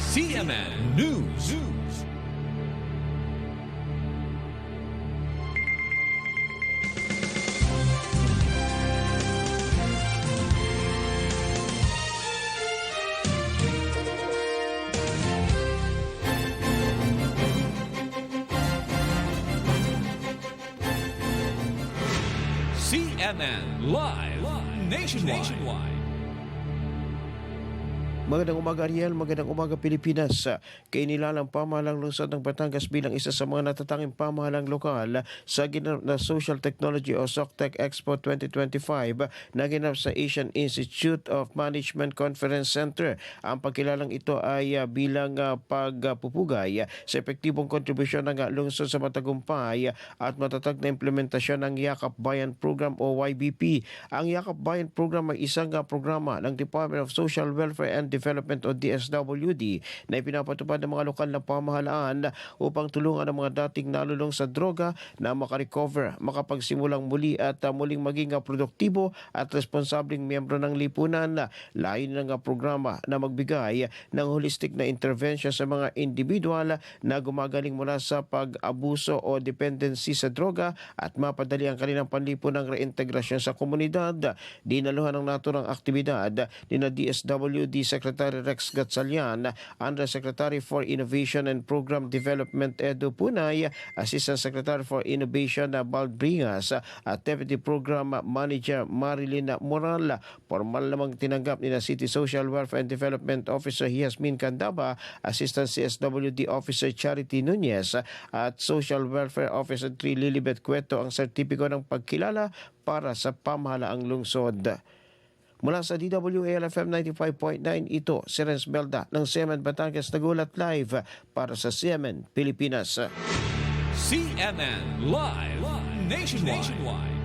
CNN News. CNN Live Nationwide. Magandang umaga Ariel, magandang umaga Pilipinas. Kainilalang pamahalang lungsod ng Batangas bilang isa sa mga natatanging pamahalang lokal sa ginanap na Social Technology o SOCTEC Expo 2025 na ginanap sa Asian Institute of Management Conference Center. Ang pagkilalang ito ay bilang pagpupugay sa epektibong kontribusyon ng lungsod sa matagumpay at matatag na implementasyon ng Yakap Bayan Program o YBP. Ang Yakap Bayan Program ay isang programa ng Department of Social Welfare and Development o DSWD na ipinapatupad ng mga lokal na pamahalaan upang tulungan ang mga dating nalulong sa droga na makarecover, makapagsimulang muli at muling maging produktibo at responsableng miyembro ng lipunan. Layon ng programa na magbigay ng holistic na intervention sa mga individual na gumagaling mula sa pag-abuso o dependency sa droga at mapadali ang kanilang panlipunang reintegrasyon sa komunidad. Dinaluhan ng naturang aktibidad ni na DSWD Secretary Rex Gatchalian, Undersecretary for Innovation and Program Development Edu Punay, Assistant Secretary for Innovation Bald Bringas at Deputy Program Manager Marilyn Moral. Formal namang tinanggap ni na City Social Welfare and Development Officer Yasmin Candaba, Assistant CSWD Officer Charity Nunez at Social Welfare Officer 3 Lilibet Cueto ang sertipiko ng pagkilala para sa pamahalaang lungsod. Mula sa DWAL-FM 95.9, ito si Renz Belda ng CNN Batangas nagulat live para sa CNN Pilipinas. CNN Live Nationwide.